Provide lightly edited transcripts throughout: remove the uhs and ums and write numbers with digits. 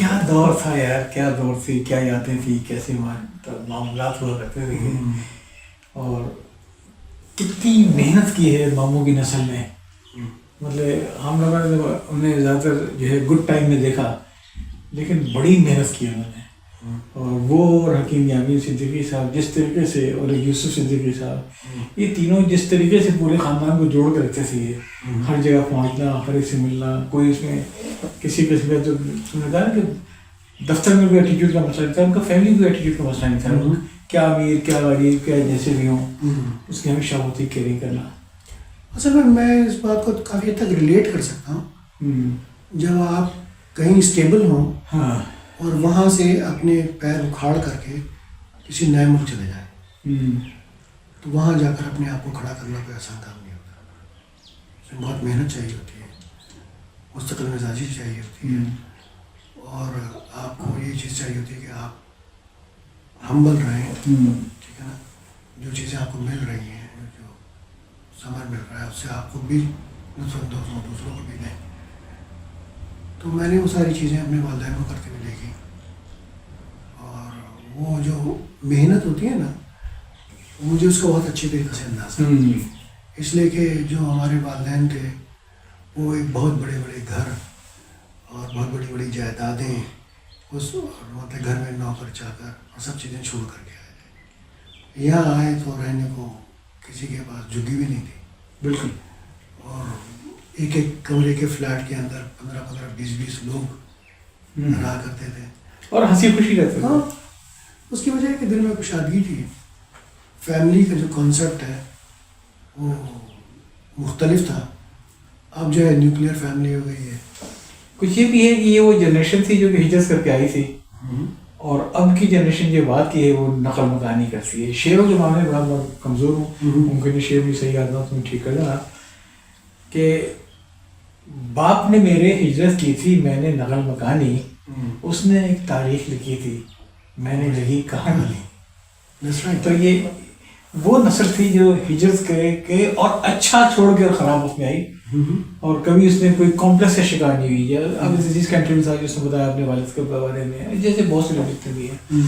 کیا دور تھا یار، کیا دور تھی، کیا یادیں تھی، کیسے معاملات ہوا کرتے تھے، اور کتنی محنت کی ہے ماموں کی نسل نے. مطلب ہم لوگوں نے انہیں زیادہ تر جو ہے گڈ ٹائم میں دیکھا، لیکن بڑی محنت کی انہوں نے. اور وہ اور حکیم یامین صدیقی صاحب جس طریقے سے، اور یوسف صدیقی صاحب، یہ تینوں جس طریقے سے پورے خاندان کو جوڑ کے رکھتے تھے. یہ ہر جگہ پہنچنا، ہر ایک سے ملنا، کوئی اس میں کسی قسم کا جو تم نے کہا نا کہ دفتر میں کوئی ایٹیٹیوڈ کا مسئلہ نہیں تھا، ان کا فیملی کوئی ایٹیٹیوڈ کا مسئلہ نہیں تھا. کیا امیر، کیا غریب، کیا جیسے بھی ہوں، اس کی ہمیشہ ہوتی کیئرنگ کرنا. اصل میں اس بات کو کافی حد تک ریلیٹ کر سکتا ہوں. جب آپ کہیں اسٹیبل ہوں، ہاں، اور وہاں سے اپنے پیر اکھاڑ کر کے کسی نئے ملک چلے جائیں، تو وہاں جا کر اپنے آپ کو کھڑا کرنا کوئی آسان کام نہیں ہوتا. اس میں بہت محنت چاہیے ہوتی ہے، مستقل مزاجی چاہیے ہوتی ہے، اور آپ کو یہ چیز چاہیے ہوتی ہے کہ آپ ہمبل رہیں. ٹھیک ہے نا، جو چیزیں آپ کو مل رہی ہیں، جو سامان مل رہا ہے، اس سے آپ کو بھی لطف اندوز ہوں، دوسروں کو بھی دیں. تو میں نے وہ ساری چیزیں اپنے والدین کو کرتے ہوئے دیکھی. اور وہ جو محنت ہوتی ہے نا، مجھے اس کا بہت اچھی طریقے سے اندازہ ہے. اس لیے کہ جو ہمارے والدین تھے، وہ ایک بہت بڑے بڑے گھر اور بہت بڑی بڑی جائیدادیں، اس مطلب گھر میں نوکر چاکر اور سب چیزیں چھوڑ کر کے آئے تھے. یہاں آئے تو رہنے کو کسی کے پاس جھگی بھی نہیں تھی. بالکل. اور ایک ایک کمرے کے فلیٹ کے اندر 15 20 لوگ رہا کرتے تھے، اور ہنسی خوشی رہتے تھے. ہاں، اس کی وجہ ہے کہ دل میں کشادگی تھی. فیملی کا جو کانسیپٹ ہے وہ مختلف تھا. اب جو ہے نیوکلیئر فیملی ہو گئی ہے. کچھ یہ بھی ہے کہ یہ وہ جنریشن تھی جو کہ ہجرت کر کے آئی تھی، اور اب کی جنریشن جو بات کی ہے وہ نقل مکانی کرتی ہے. شعروں کے معاملے میں بہت کمزور ہوں، ممکن شعر بھی صحیح یاد نہ تم ٹھیک کر دینا، کہ باپ نے میرے ہجرت کی تھی، میں نے نقل مکانی، اس نے ایک تاریخ لکھی تھی، میں نے لکھی کہانی. تو یہ وہ نسل تھی جو ہجرت کر کے اور اچھا چھوڑ کے خراب اس میں آئی، اور کبھی اس نے کوئی کمپلیکس کا شکار نہیں ہوئی. اب جس کنٹری میں تھا جو اس نے بتایا اپنے والد کے بارے میں، جیسے بہت سے لوگ جتنے بھی ہیں.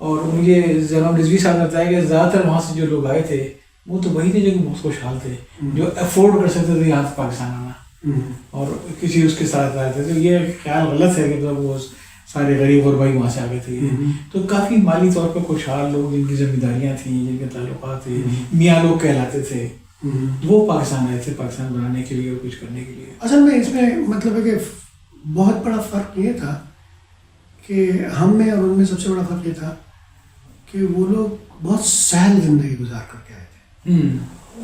اور مجھے جناب رضوی صاحب نے بتایا کہ زیادہ تر وہاں سے جو لوگ آئے تھے وہ تو وہی تھے جو کہ بہت خوشحال تھے، جو افورڈ کر سکتے تھے یہاں سے پاکستان آنا، اور کسی اس کے ساتھ آئے تھے. تو یہ خیال غلط ہے کہ مطلب وہ سارے غریب اور بھائی وہاں سے آگے تھے. تو کافی مالی طور پہ خوشحال لوگ، جن کی ذمہ داریاں تھیں، جن کے تعلقات تھے، میاں لوگ کہلاتے تھے، وہ پاکستان آئے تھے پاکستان بنانے کے لیے اور کچھ کرنے کے لیے. اصل میں اس میں مطلب ہے کہ بہت بڑا فرق یہ تھا کہ ہم میں اور ان میں سب سے بڑا فرق یہ تھا کہ وہ لوگ بہت سہل زندگی گزار کر کے آئے تھے،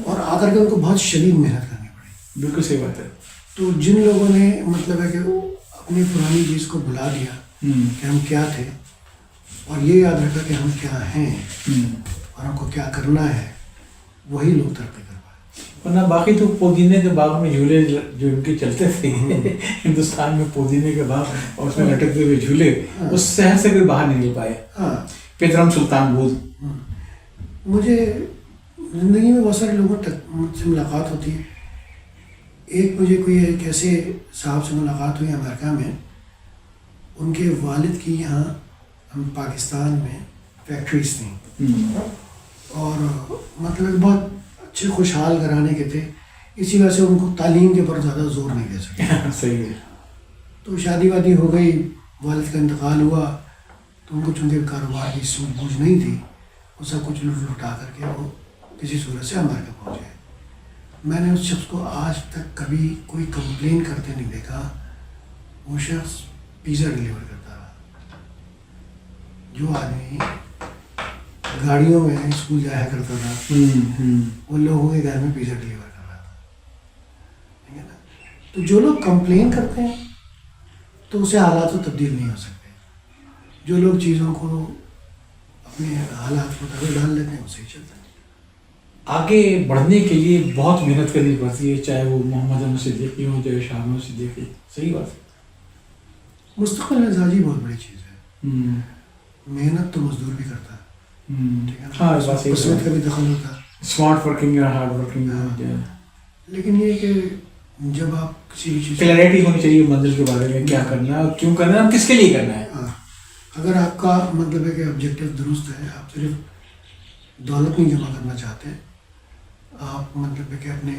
اور آ کر کے ان کو بہت شدید محنت کرنی پڑی. بالکل صحیح بات ہے. تو جن لوگوں نے مطلب ہے کہ وہ اپنی پرانی چیز کو بھلا دیا کہ ہم کیا تھے، اور یہ یاد رکھا کہ ہم کیا ہیں اور ہم کو کیا کرنا ہے، وہی لوگ ترقی کر پائے. ورنہ باقی تو پودینے کے باغ میں جھولے جو ان کے چلتے تھے ہندوستان میں، پودینے کے باغ اور اس میں لٹکتے ہوئے جھولے، اس شہر سے کوئی باہر نہیں نکل پائے. ہاں، پیترم سلطان بود. مجھے زندگی میں بہت سارے لوگوں مجھ سے ملاقات ہوتی ہے. ایک مجھے کوئی ایک ایسے صاحب سے ملاقات ہوئی امریکہ میں، ان کے والد کی یہاں پاکستان میں فیکٹریز تھیں، اور مطلب بہت اچھے خوشحال گھرانے کے تھے. اسی وجہ سے ان کو تعلیم کے اوپر زیادہ زور نہیں دے سکے. صحیح ہے. تو شادی وادی ہو گئی، والد کا انتقال ہوا، تو ان کو چونکہ کاروبار کی سوجھ بوجھ نہیں تھی، وہ سب کچھ لٹا کر کے وہ کسی صورت سے امریکہ پہنچے. میں نے اس شخص کو آج تک کبھی کوئی کمپلین کرتے نہیں دیکھا. وہ شخص پیزا ڈیلیور کرتا رہا. جو آدمی گاڑیوں میں اسکول جایا کرتا تھا، وہ لوگوں کے گھر میں پیزا ڈیلیور کر رہا تھا. ٹھیک ہے نا. تو جو لوگ کمپلین کرتے ہیں تو اسے حالات کو تبدیل نہیں ہو سکتے. جو لوگ چیزوں کو اپنے حالات کو تغیر ڈال لیتے ہیں وہ صحیح چلتا ہے. آگے بڑھنے کے لیے بہت محنت کرنی پڑتی ہے، چاہے وہ محمد احمد صدیقی ہوں، چاہے شاہ محمود صدیقی. صحیح بات ہے. مستقل مزاجی بہت بڑی چیز ہے. محنت تو مزدور بھی کرتا ہے. ٹھیک ہے. ہاں، اس بات قسمت کا بھی دخل ہوتا ہے. اسمارٹ ورکنگ یا ہارڈ ورکنگ. لیکن یہ کہ جب آپ کسی بھی چیز کلیئرٹی ہونی چاہیے منزل کے بارے میں، کیا کرنا ہے، کیوں کرنا ہے، اور کس کے لیے کرنا ہے. ہاں، اگر آپ کا مطلب ہے کہ آبجیکٹیو درست ہے، آپ صرف دولت نہیں جمع کرنا چاہتے، آپ مطلب ہے کہ اپنے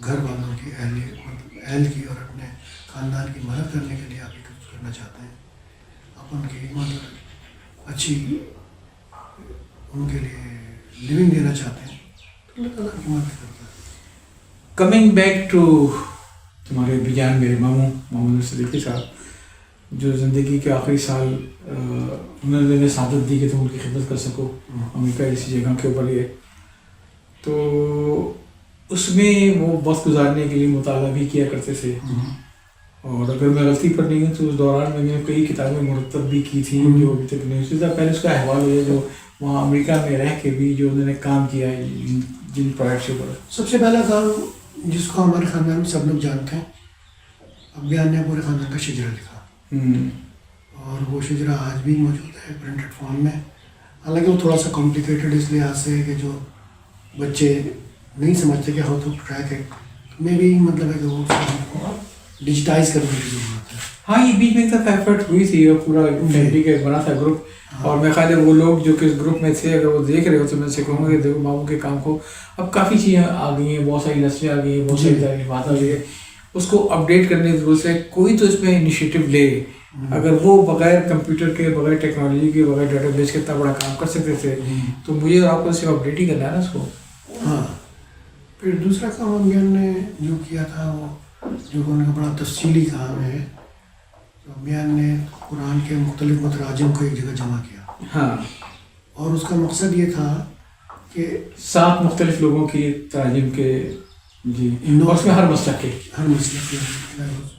گھر والوں کی اہل کی اور اپنے خاندان کی مدد کرنے کے لیے آپ یہ کچھ کرنا چاہتے ہیں، آپ ان کی مطلب اچھی ان کے لیے لیونگ دینا چاہتے ہیں، تو اللہ تعالیٰ کی مدد کرتا ہے. کمنگ بیک ٹو تمہارے بیجان میرے ماموں محمد صدیقی صاحب، جو زندگی کے آخری سال انہوں نے ہمیں سعادت دی کہ تم ان کی خدمت کر سکو امریکہ جیسی جگہ کے اوپر یہ، تو اس میں وہ وقت گزارنے کے لیے مطالعہ بھی کیا کرتے تھے، اور اگر میں غلطی پر نہیں ہوں تو اس دوران میں نے کئی کتابیں مرتب بھی کی تھیں جو ابھی تک نہیں ہوئی. پہلے اس کا احوال ہے جو وہاں امریکہ میں رہ کے بھی جو انہوں نے کام کیا ہے جن پروجیکٹس کے اوپر. سب سے پہلا کام جس کو ہمارے خاندان میں سب لوگ جانتے ہیں، ابیان نے پورے خاندان کا شجرہ لکھا، اور وہ شجرہ آج بھی موجود ہے پرنٹڈ فارم میں. حالانکہ وہ تھوڑا سا کمپلیکیٹڈ اس لحاظ سے ہے کہ جو بچے نہیں سمجھتے کہ ہاؤ ٹو ٹریک اٹ میں بھی مطلب ہے کہ وہ ڈیجیٹائز کرنے کی ضرورت ہے. ہاں، یہ بیچ میں تک ایفرٹ ہوئی تھی، اور پورا فیملی کا بنا تھا گروپ، اور میں خیال ہے وہ لوگ جو کہ اس گروپ میں تھے اگر وہ دیکھ رہے ہو تو میں سے کہوں گا کہ دیکھو ماموں کے کام کو اب کافی چیزیں آ گئی ہیں، بہت ساری نسلیں آ گئی ہیں، بہت ساری تعلیمات آ گئی ہے، اس کو اپڈیٹ کرنے کی ضرورت ہے. کوئی تو اس میں انیشیٹو لے. اگر وہ بغیر کمپیوٹر کے، بغیر ٹیکنالوجی کے، بغیر ڈیٹا بیس کے اتنا بڑا کام کر سکتے تھے، تو مجھے اور آپ کو صرف اپڈیٹ ہی کرنا ہے نا اس کو. ہاں، پھر دوسرا کام ابیان نے جو کیا تھا وہ جو ان کا بڑا تفصیلی کام ہے، تو ابیان نے قرآن کے مختلف متراجم کو ایک جگہ جمع کیا. ہاں، اور اس کا مقصد یہ تھا کہ 7 مختلف لوگوں کی تراجم کے، جی، اور اس میں ہر مسلک کے، ہر مسئلہ کے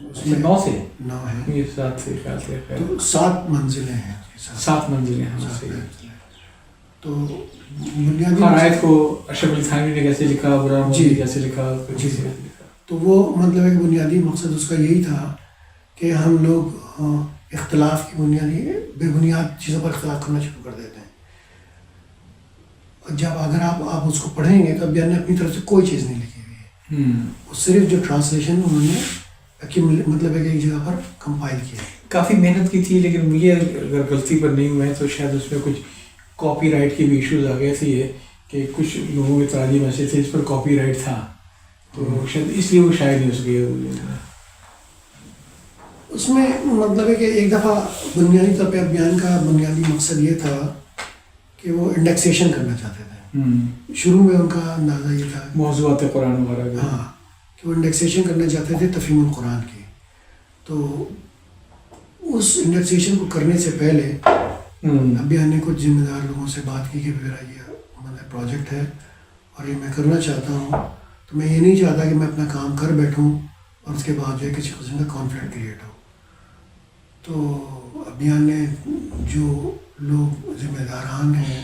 اس میں 9 سے 9 ہیں، یہ 7 سے خیال سے تو 7 منزلیں ہیں. 7 منزلیں ہیں. 7 منزلیں. تو بنیادی ہر آیت کو اشرف علی تھانوی نے کیسے لکھا، برہان مودودی نے کیسے لکھا، کچھ سے لکھا. تو وہ مطلب ایک بنیادی مقصد اس کا یہی تھا کہ ہم لوگ اختلاف کی بنیادی بے بنیاد چیزوں پر اختلاف کرنا شروع کر دیتے ہیں. جب اگر آپ اس کو پڑھیں گے تو ابیان نے اپنی طرف سے کوئی چیز نہیں لکھی ہوئی ہے، وہ صرف جو ٹرانسلیشن انہوں نے مطلب ہے کہ ایک جگہ پر کمپائل کیا ہے. کافی محنت کی تھی، لیکن مجھے اگر غلطی پر نہیں ہوئے تو شاید اس میں کچھ کاپی رائٹ کی بھی ایشوز آ گئے تھے کہ کچھ لوگوں کے تراجم ایسے تھے جس پر کاپی رائٹ تھا، تو شاید اس لیے وہ شاید نہیں ہو سکے. اس میں مطلب ہے کہ ایک دفعہ بنیادی طور پہ ابیان کا بنیادی مقصد یہ تھا کہ وہ انڈیکسیشن کرنا چاہتے تھے. شروع میں ان کا اندازہ یہ تھا موضوعات قرآن وغیرہ، ہاں، کہ وہ انڈیکسیشن کرنا چاہتے تھے تفہیم القرآن کی. تو اس انڈیکسیشن کو کرنے سے پہلے ابیان نے کچھ ذمہ دار لوگوں سے بات کی کہ میرا یہ مطلب پروجیکٹ ہے اور یہ میں کرنا چاہتا ہوں، تو میں یہ نہیں چاہتا کہ میں اپنا کام کر بیٹھوں اور اس کے بعد جو ہے کسی قسم کا کانفلکٹ کریٹ ہو. تو ابیان نے جو لوگ ذمہ داران ہیں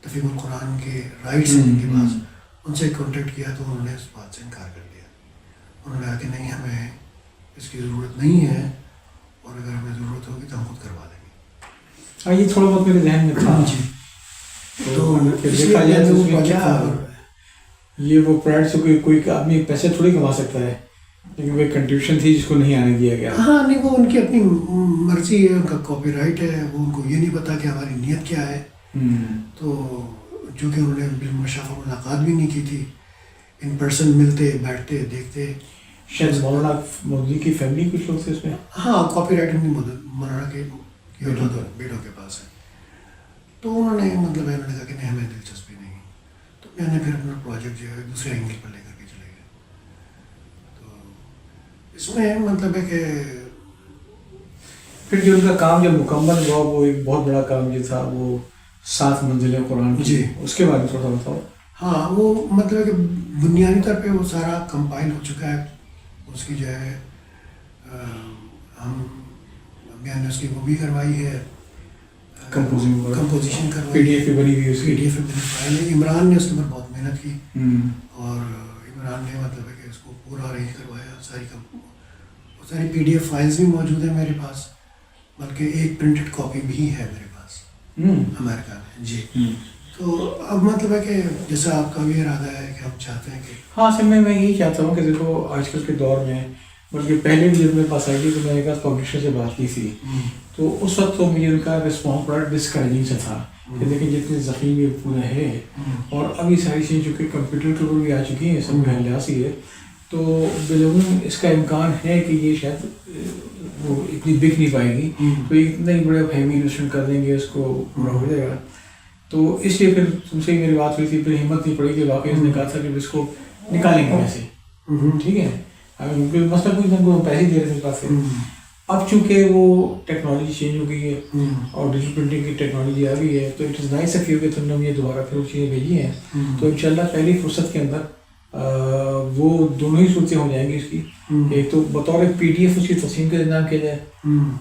تفہیم القرآن کے رائٹس ہیں جن کے پاس، ان سے کانٹیکٹ کیا تو انہوں نے اس بات سے انکار کر دیا. انہوں نے کہا کہ نہیں، ہمیں اس کی ضرورت نہیں ہے، اور اگر ہمیں ضرورت ہوگی تو ہم خود کروا دیں گے. ہاں، یہ تھوڑا بہت میرے ذہن میں تھا. جی، تو دیکھا جائے تو اس میں کیا یہ وہ پرائڈ سے کوئی آدمی پیسے تھوڑی کما سکتا ہے، لیکن وہ ایک کنٹریبیوشن تھی جس کو نہیں آنے دیا گیا. ہاں، نہیں، وہ ان کی اپنی مرضی ہے، ان کا کاپی رائٹ ہے، وہ ان کو یہ نہیں پتا کہ ہماری نیت کیا ہے. تو جو کہ انہوں نے بالمشافہ ملاقات بھی نہیں کی تھی، ان پرسن ملتے، بیٹھتے، دیکھتے. شاید مولانا مودودی کی فیملی کچھ لوگ تھے اس میں. ہاں، کاپی رائٹ ان کی مولانا کے بیٹوں کے پاس ہے. تو انہوں نے مطلب انہوں نے کہا کہ نہیں، ہمیں دلچسپی نہیں. تو میں نے پھر اپنا پروجیکٹ جو ہے دوسرے اینگل پر لے کر کے چلے گئے. تو اس میں مطلب ہے کہ پھر جو ان کا کام جب مکمل ہوا، وہ ایک بہت بڑا کام جو تھا وہ 7 منزلیں قرآن کی، جی، اس کے بارے میں تھوڑا بتاؤ. ہاں، وہ مطلب ہے کہ بنیادی طور پہ وہ سارا کمپائل ہو چکا ہے. اس کی جو ہے ہم میں نے اس کی وہ بھی کروائی ہے، کمپوزیشن کروائی، پی ڈی ایف بنی ہوئی، اس پی ڈی ایف فائل ہے. عمران نے اس کے اوپر بہت محنت کی، اور عمران نے مطلب ہے کہ اس کو پورا ارینج کروایا. ساری پی ڈی ایف فائلز بھی موجود ہیں میرے پاس، بلکہ ایک پرنٹڈ کاپی بھی ہے میرے پاس امریکہ میں. جی، تو اب مطلب ہے کہ جیسا آپ کا بھی ارادہ ہے کہ آپ چاہتے ہیں کہ ہاں اصل میں یہی چاہتا ہوں کہ دیکھو آج کل کے دور میں، بلکہ پہلے بھی جب میرے پاس آئی تھی تو میں نے ایک آدھ پبلشر سے بات کی تھی، تو اس وقت تو مجھے ان کا رسپانس بڑا ڈسکریجنگ سے تھا کہ دیکھیں جتنے زخیم یہ پورا ہے، اور ابھی ساری چیزیں چونکہ کمپیوٹر کے اوپر بھی آ چکی ہیں، سب لحاظ ہی ہے، تو بالعموم اس کا امکان ہے کہ یہ شاید وہ اتنی بک نہیں پائے گی، تو اتنا ہی بڑے ہیوی انویسٹمنٹ کر دیں گے اس کو پورا ہو جائے گا. تو اس لیے پھر تم سے ہی میری بات ہوئی تھی، پھر ہمت نہیں پڑی کہ واقعی اس نے کہا تھا کہ اس کو نکالیں گے ایسے، ٹھیک ہے، کیونکہ مسئلہ کوئی ہم کو پیسے دے رہے تھے پاس سے. اب چونکہ وہ ٹیکنالوجی چینج ہو گئی ہے اور ڈیجیٹل پرنٹنگ کی ٹیکنالوجی آ گئی ہے، تو it is nice of you کہ تم نے مجھے دوبارہ پھر وہ چیزیں بھیجی ہیں. تو انشاءاللہ پہلی فرصت کے اندر وہ دونوں ہی صورتیں ہو جائیں گی اس کی، ایک تو بطور پی ڈی ایف اس کی تقسیم کا انتظام کیا جائے،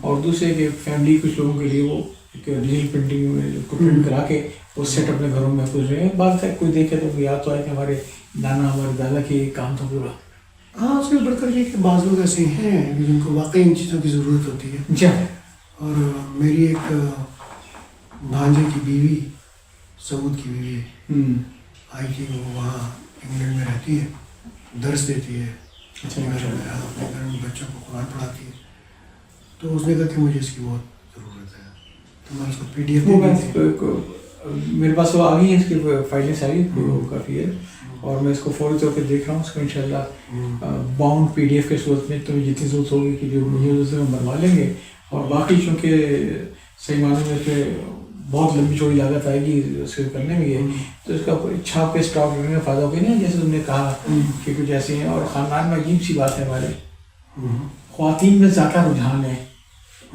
اور دوسرے کہ فیملی کچھ لوگوں کے لیے وہ ڈیجیٹل پرنٹنگ میں کو پرنٹ کرا کے وہ سیٹ اپنے گھروں میں محفوظ رہے ہیں. بات ہے کوئی دیکھے تو یاد تو آئے کہ ہمارے نانا ہمارے دادا کے کام تھا پورا. ہاں اس میں بڑھ کر یہ کہ بعض لوگ ایسے ہیں جن کو واقعی ان چیزوں کی ضرورت ہوتی ہے. جی. اور میری ایک بھانجے کی بیوی، سعود کی بیوی آئی تھی، وہ وہاں انگلینڈ میں رہتی ہے، درس دیتی ہے، اپنے گھر میں بچوں کو قرآن پڑھاتی ہے. تو اس نے کہا کہ مجھے اس کی بہت ضرورت ہے، تو میں اس کو پی ڈی ایف میرے پاس وہ آ گئی ہیں، اس کی فائلیں ساری وہ کافی ہے، اور میں اس کو فوری طور پہ دیکھ رہا ہوں. اس کو انشاءاللہ باؤنڈ پی ڈی ایف کے صورت میں تمہیں جتنی ضرورت ہوگی کہ جو مجھے ضرورت ہے ہم بنوا لیں گے. اور باقی چونکہ صحیح معنی میں پہ بہت لمبی چوڑی لاگت آئے گی اس کے کرنے میں، یہ تو اس کا چھاپ کے اسٹاک رکھنے کا فائدہ ہوگا نہیں، جیسے تم نے کہا کہ کچھ ایسے ہیں. اور خاندان میں عجیب سی بات ہے، ہمارے خواتین میں زیادہ رجحان ہے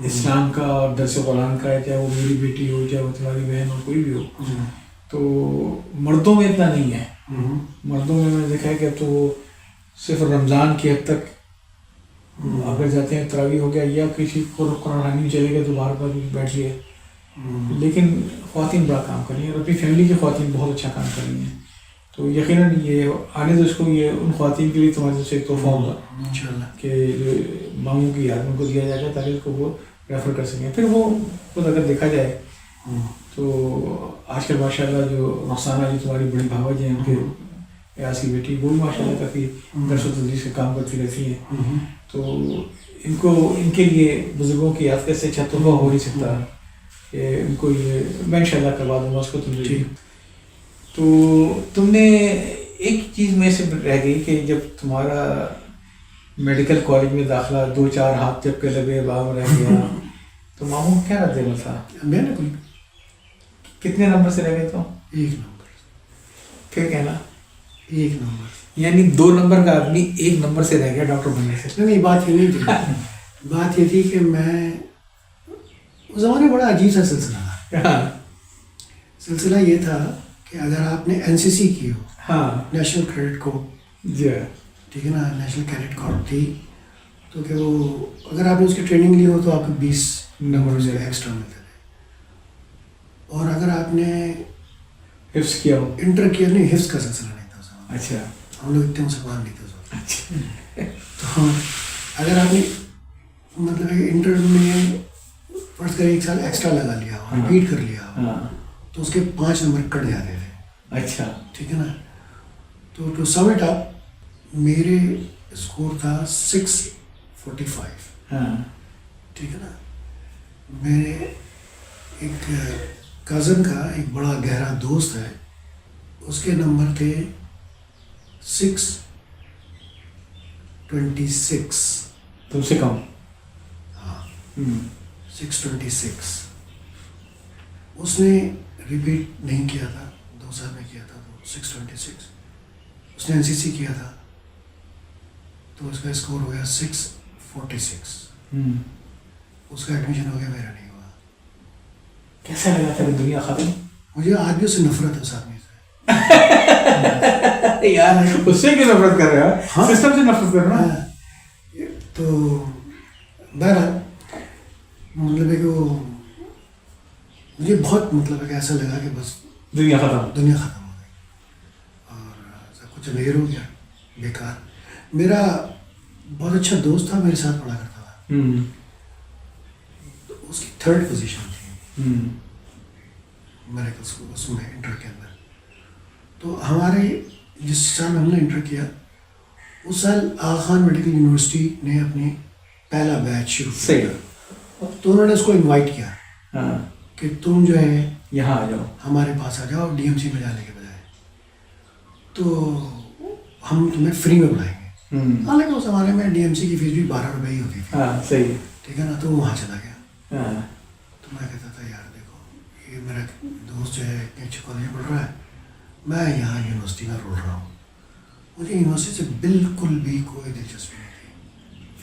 اسلام کا اور درس قرآن کا، چاہے وہ میری بیٹی ہو چاہے وہ تمہاری بہن ہو، کوئی بھی ہو. تو مردوں میں اتنا نہیں ہے. مردوں میں نے دیکھا ہے کہ اب تو وہ صرف رمضان کی حد تک اگر جاتے ہیں، تراویح ہو گیا یا کسی کو قرآن خوانی میں چلے گئے تو باہر پر بیٹھ لیے. لیکن خواتین بڑا کام کر رہی ہیں، اور اپنی فیملی کی خواتین بہت اچھا کام کر رہی ہیں. تو یقیناً یہ آنے تو اس کو یہ ان خواتین کے لیے تمہاری سے ایک تحفہ ہوگا انشاءاللہ کہ جو ماموں کی یاد ان کو دیا جائے گا تاکہ اس کو وہ ریفر کر سکیں. پھر وہ خود اگر دیکھا جائے تو آج کل ماشاء اللہ جو رخسانہ جو تمہاری بڑی بھاوا جی ہیں، ان کے ایاز کی بیٹی، وہ بھی ماشاء اللہ کافی درس و تدریس کا کام کرتی رہتی ہیں. تو ان کو ان کے لیے بزرگوں کی یاد سے اچھا تحفہ ہو نہیں سکتا کہ ان کو یہ میں انشاءاللہ کروا دوں گا اس کو. تم سے تو تم نے ایک چیز میں سے رہ گئی کہ جب تمہارا میڈیکل کالج میں داخلہ 2-4 ہاتھ جب کے لگے باہر رہ گیا تو ماموں کیا رد عمل تھا؟ میں نے کوئی کتنے نمبر سے رہ گئے تو؟ 1 نمبر. پھر کہنا 1 نمبر یعنی 2 نمبر کا آدمی 1 نمبر سے رہ گیا ڈاکٹر بننے سے؟ نہیں، بات یہ نہیں تھی. بات یہ تھی کہ میں اس زمانے بڑا عجیب سا سلسلہ تھا. سلسلہ یہ تھا کہ اگر آپ نے این سی سی کی ہو، ہاں، نیشنل کریڈٹ کورپ، جی ٹھیک ہے نا، نیشنل کریڈٹ کورپ تھی، تو کہ وہ اگر آپ نے اس کی ٹریننگ لی ہو تو آپ کو 20 نمبر سے ایکسٹرا ملتے تھے. اور اگر آپ نے حفظ کیا ہو، انٹر کیا، نہیں حفظ کا سلسلہ نہیں تھا اس زمانے. اچھا، ہم لوگ اتنے مسلمان نہیں تھے اس وقت. اچھا. تو اگر آپ نے مطلب انٹر میں فرض کریں 1 سال ایکسٹرا لگا لیا ہو، ریپیٹ کر لیا ہو، تو اس کے 5 نمبر کٹ جاتے تھے. اچھا، ٹھیک ہے نا. تو ٹو سم اٹ اپ میرے اسکور تھا 645. ہاں، ٹھیک ہے نا. میرے ایک کزن کا ایک بڑا گہرا دوست ہے، اس کے نمبر تھے 626. تم سے کم؟ ہاں، 626. اس نے ریپیٹ نہیں کیا تھا، 2 سال میں کیا تھا، تو 626. اس نے این سی سی کیا تھا تو اس کا اسکور ہو گیا 646. اس کا ایڈمیشن ہو گیا، میرا نہیں ہوا. کیسا لگا تھا کہ دنیا ختم؟ مجھے آدمیوں سے نفرت ہے، اس آدمی سے. یار اس سے کیوں نفرت کر رہے ہو؟ سسٹم سے نفرت کر رہا ہے. تو بہرحال مطلب ہے کہ وہ مجھے بہت مطلب ہے کہ ایسا لگا کہ بس دنیا ختم ہو گئی اور سب کچھ اندھیر ہو گیا، بیکار. میرا بہت اچھا دوست تھا، میرے ساتھ پڑھا کرتا تھا، تو اس کی 3rd پوزیشن تھی. میڈیکل اسکول اس میں انٹر کے اندر. تو ہمارے جس سال ہم نے انٹر کیا اس سال آغا خان میڈیکل یونیورسٹی نے اپنی پہلا بیچ شروع کیا, تو انہوں نے اس کو انوائٹ کیا کہ تم جو ہے یہاں آ جاؤ, ہمارے پاس آ جاؤ ڈی ایم سی میں جانے کے بجائے, تو ہم تمہیں فری میں پڑھائیں گے. حالانکہ اس زمانے میں ڈی ایم سی کی فیس بھی 12 روپے ہی ہوتی تھی. صحیح, ٹھیک ہے نا. تو وہاں چلا گیا. تو میں کہتا تھا یار دیکھو یہ میرا دوست جو ہے اتنے اچھے کالج میں پڑھ رہا ہے, میں یہاں یونیورسٹی میں رول رہا ہوں. مجھے یونیورسٹی سے بالکل بھی کوئی دلچسپی نہیں تھی,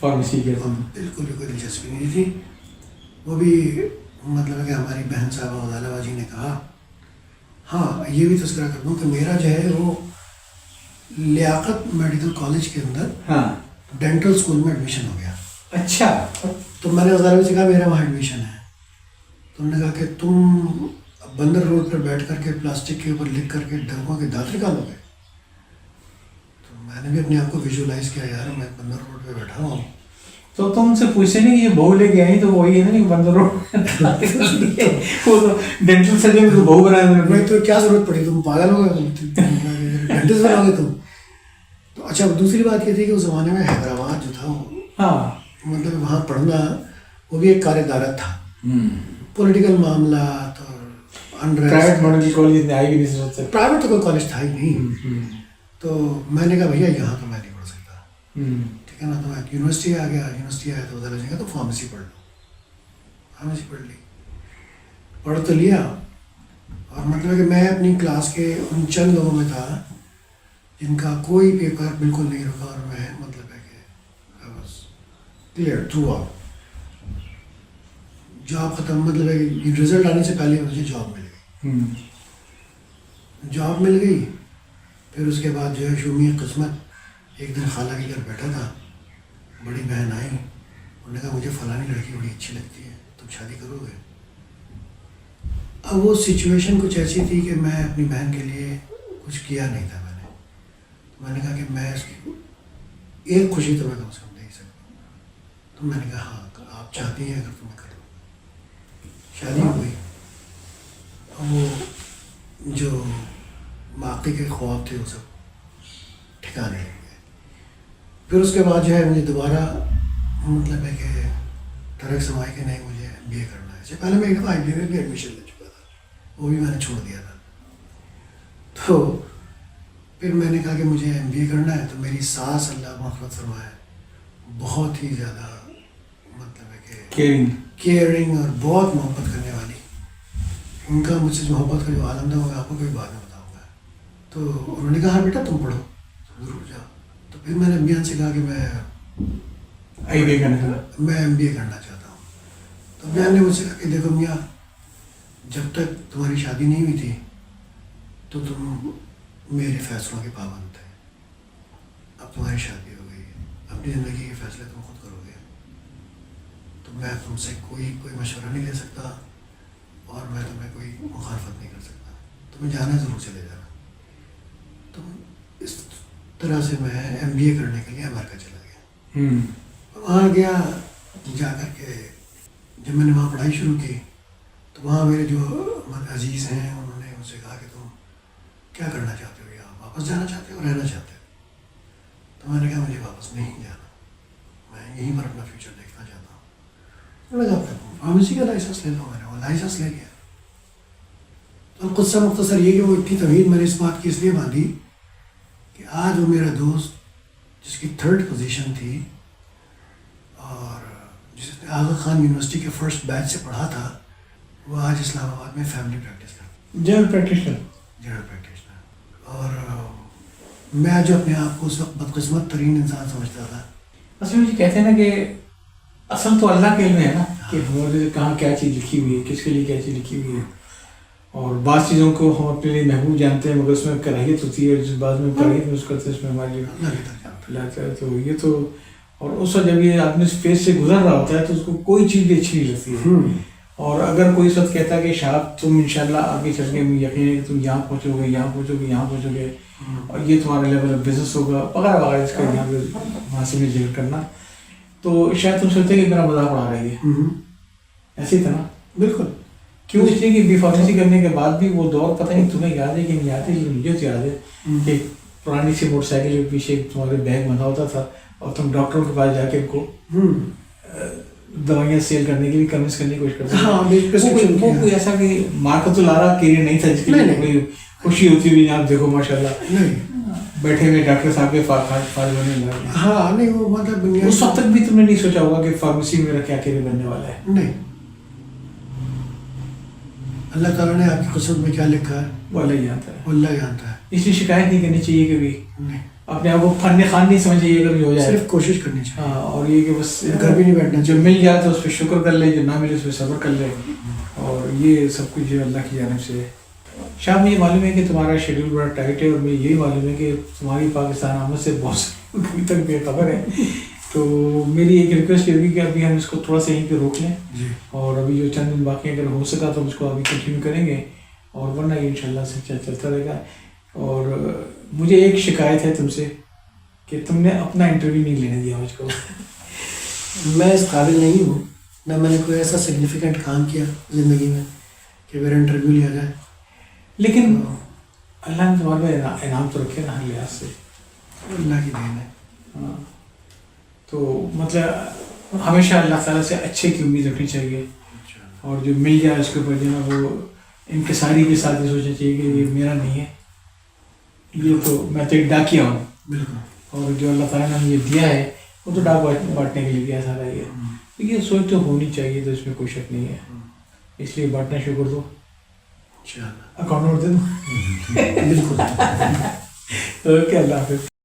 فارمیسی کے بالکل بھی کوئی دلچسپی نہیں تھی. وہ بھی مطلب ہے کہ ہماری بہن صاحبہ غزالہ باجی نے کہا, ہاں یہ بھی تذکرہ کر دوں کہ میرا جو ہے وہ لیاقت میڈیکل کالج کے اندر ڈینٹل اسکول میں ایڈمیشن ہو گیا. اچھا. تو میں نے غزالہ سے کہا میرا وہاں ایڈمیشن ہے. تو انہوں نے کہا کہ تم بندر روڈ پر بیٹھ کر کے پلاسٹک کے اوپر لکھ کر کے ڈنگوں کے دانت نکالو گے. تو میں نے بھی اپنے آپ کو ویژولائز کیا, یار میں بندر روڈ پہ بیٹھا ہوں. تو تم سے پوچھتے نہیں کہ یہ بہو لے کے آئی, تو وہی ہے نا کہ بندر روڈ وہ تو ڈینٹل سرجن کو بہو بنایا میں. تو کیا ضرورت پڑی, تم پاگل ہو گئے, ڈینٹسٹ بناؤ گے تم. تو اچھا دوسری بات یہ تھی کہ اس زمانے میں حیدرآباد جو تھا وہ مطلب وہاں پڑھنا وہ بھی ایک کار دارت تھا. پولیٹیکل معاملات اور پرائیویٹ میڈیکل کالج میں آئی بھی نہیں سکتے, پرائیویٹ تو کوئی کالج تھا ہی نہیں. تو میں نے کہا بھیا یہاں تو میں نہیں پڑھ سکتا. ٹھیک ہے نا. تو میں یونیورسٹی آ گیا. یونیورسٹی آیا تو ادھر جگہ تو فارمیسی پڑھ لو. فارمیسی پڑھ لی, پڑھ تو لیا. اور مطلب کہ میں اپنی کلاس کے ان چند لوگوں میں تھا جن کا کوئی پیپر بالکل نہیں رکا, اور میں مطلب ہے کہ کلیئر تھرو آؤٹ. جاب ختم, مطلب ہے رزلٹ آنے سے پہلے مجھے جاب مل گئی. جاب مل گئی. پھر اس کے بعد جو ہے شومی قسمت ایک دن خالہ کے گھر بیٹھا تھا, بڑی بہن آئی, انہوں نے کہا مجھے فلانی لڑکی بڑی اچھی لگتی ہے, تم شادی کرو گے. اب وہ سچویشن کچھ ایسی تھی کہ میں اپنی بہن کے لیے کچھ کیا نہیں تھا. میں نے کہا کہ میں اس کی ایک خوشی تو میں کم سے کم دے سکتا. تو میں نے کہا ہاں آپ چاہتی ہیں اگر تو میں کر لوں. شادی ہو گئی. وہ جو باقی کے خواب تھے وہ سب ٹھکانے لگ گئے. پھر اس کے بعد جو ہے مجھے دوبارہ مطلب ہے کہ ترک سمائے کہ نہیں مجھے بی اے کرنا ہے. اس سے پہلے میں ایک دفعہ آئی بی میں بھی ایڈمیشن لے چکا تھا, وہ بھی میں نے چھوڑ دیا تھا. تو پھر میں نے کہا کہ مجھے ایم بی اے کرنا ہے. تو میری ساس اللہ مغفرت فرمائے بہت ہی زیادہ مطلب ہے کہ کیئرنگ اور بہت محبت کرنے والی. ان کا مجھ سے محبت کا جو عالم تھا وہ آپ کو کوئی بات نہیں بتاؤں گا. تو انہوں نے کہا ہاں بیٹا تم پڑھو ضرور جاؤ. تو پھر میں نے بیان سے کہا کہ میں ایم بی اے کرنا چاہتا ہوں. تو بیان نے مجھ سے کہا کہ دیکھو میاں جب تک تمہاری شادی نہیں ہوئی تھی تو تم میرے فیصلوں کے پابند تھے. اب تمہاری شادی ہو گئی ہے, اپنی زندگی کے فیصلے تم خود کرو گے. تو میں تم سے کوئی مشورہ نہیں لے سکتا اور میں تمہیں کوئی مخالفت نہیں کر سکتا. تمہیں جانا ضرور چلے جانا. تو اس طرح سے میں ایم بی اے کرنے کے لیے امریکہ چلا گیا. وہاں گیا, جا کر کے جب میں نے وہاں پڑھائی شروع کی تو وہاں میرے جو ہمارے عزیز ہیں انہوں نے مجھ سے کہا کہ تم کیا کرنا چاہتے ہو, یہاں واپس جانا چاہتے ہو, رہنا چاہتے ہو؟ تو میں نے کہا مجھے واپس نہیں جانا, میں یہیں پر اپنا فیوچر دیکھنا چاہتا ہوں. انہوں نے کہا فارمیسی کا لائسنس لے لو. میں نے وہ لائسنس لے لیا. تو قصہ مختصر یہ کہ وہ اتنی طویل میں نے اس بات کی اس لیے باندھی کہ آج وہ میرا دوست جس کی 3rd پوزیشن تھی اور جس نے آغا خان یونیورسٹی کے فرسٹ بیچ سے پڑھا تھا, وہ آج اسلام آباد میں فیملی پریکٹس کرتا ہے, جنرل پریکٹیشنر. اور میں جو اپنے آپ کو اس وقت بدقسمت ترین انسان سمجھتا تھا. اصل میں کہتے ہیں نا کہ اصل تو اللہ کے علم ہے نا کہ ہمارے کہاں کیا چیز لکھی ہوئی ہے, کس کے لیے کیا چیز لکھی ہوئی ہے. اور بعض چیزوں کو ہم اپنے لیے محبوب جانتے ہیں مگر اس میں کراہیت ہوتی ہے, جس بعد میں کراہیت یوز کرتے ہیں اس میں ہمارے لیے. تو یہ تو اور اس وقت جب یہ آدمی اس فیس سے گزر رہا ہوتا ہے تو اس کو کوئی چیز بھی اچھی نہیں لگتی ہے. اور اگر کوئی اس وقت کہتا ہے کہ شاہب تم انشاءاللہ آگے چل کے یقین ہے کہ تم یہاں پہنچو گے, یہاں پہنچو گے, یہاں پہنچو گے, اور یہ تمہارا لیول آف بزنس ہوگا وغیرہ وغیرہ, اس کا یہاں پہ حاصل میں ذکر کرنا, تو شاید تم سوچتے کہ میرا مذاق اڑا رہی ہے. ایسے ہی تھا نا. بالکل. کیوں؟ اس لیے کہ بی فارمیسی کرنے کے بعد بھی وہ دور پتہ نہیں تمہیں یاد ہے کہ نہیں یاد ہے، لیکن مجھے تو یاد ہے کہ پرانی سی موٹر سائیکل کے پیچھے تمہارے بیگ بندھا ہوتا تھا اور تم ڈاکٹروں کے پاس جا کے ان کو دوائیاں سیل کرنے کی بھی کنوینس کرنے کی کوشش کرتے وہ کوئی ایسا کہ مارکت العرا کیریئر نہیں تھا جس کے لیے کوئی خوشی ہوتی ہوئی آپ دیکھو ماشاء اللہ بیٹھے ہوئے ڈاکٹر صاحب کے فارغ ہونے لگے. ہاں نہیں وہ مطلب اس وقت تک بھی تم نے نہیں سوچا ہوگا کہ فارمیسی میرا کیا کیریئر بننے والا ہے؟ نہیں، اللہ تعالیٰ نے آپ کی قسمت میں کیا لکھا ہے وہ اللہ جانتا ہے، اللہ جانتا ہے. اس لیے شکایت نہیں کرنی چاہیے کبھی، نہیں، اپنے آپ کو فن خان نہیں سمجھ چاہیے کبھی ہو جائے، صرف کوشش کرنی چاہیے. ہاں، اور یہ کہ بس گھر بھی نہیں بیٹھنا جو مل جائے تو اس پہ شکر کر لے، جو نہ ملے اس پہ صبر کر لے، اور یہ سب کچھ جو اللہ کی جانب سے ہے. شاہ مجھے معلوم ہے کہ تمہارا شیڈول بڑا ٹائٹ ہے، اور مجھے یہی معلوم ہے کہ تمہاری پاکستان آمد سے بہت ابھی تک بے خبر ہے. تو میری ایک ریکویسٹ یہ ہوگی کہ ابھی ہم اس کو تھوڑا سا یہیں پہ روک لیں، اور ابھی جو چند دن باقی اگر ہو سکا تو اس کو ابھی کنٹینیو کریں گے، اور ورنہ یہ انشاءاللہ سے چلتا رہے گا. اور مجھے ایک شکایت ہے تم سے کہ تم نے اپنا انٹرویو نہیں لینے دیا مجھ کو. میں اس قابل نہیں ہوں، نہ میں نے کوئی ایسا سگنیفیکنٹ کام کیا زندگی میں کہ میرا انٹرویو لیا جائے. لیکن اللہ نے تمہارے پہ انعام تو رکھے نا ہر لحاظ سے، اللہ کی دین ہے. ہاں، تو مطلب ہمیشہ اللہ تعالیٰ سے اچھے کی امید رکھنی چاہیے، اور جو مل جائے اس کے اوپر جو ہے وہ انکساری کے ساتھ یہ سوچنا چاہیے کہ یہ میرا نہیں ہے، یہ تو میں تو ایک ڈاکیا ہوں. بالکل. اور جو اللہ تعالیٰ نے مجھے دیا ہے وہ تو ڈاک بانٹنے کے لیے دیا سارا یہ. یہ سوچ تو ہونی چاہیے، تو اس میں کوئی شک نہیں ہے، اس لیے بانٹنا شروع کر دو. اکاؤنٹ نمبر دے دو. بالکل. اوکے، اللہ حافظ.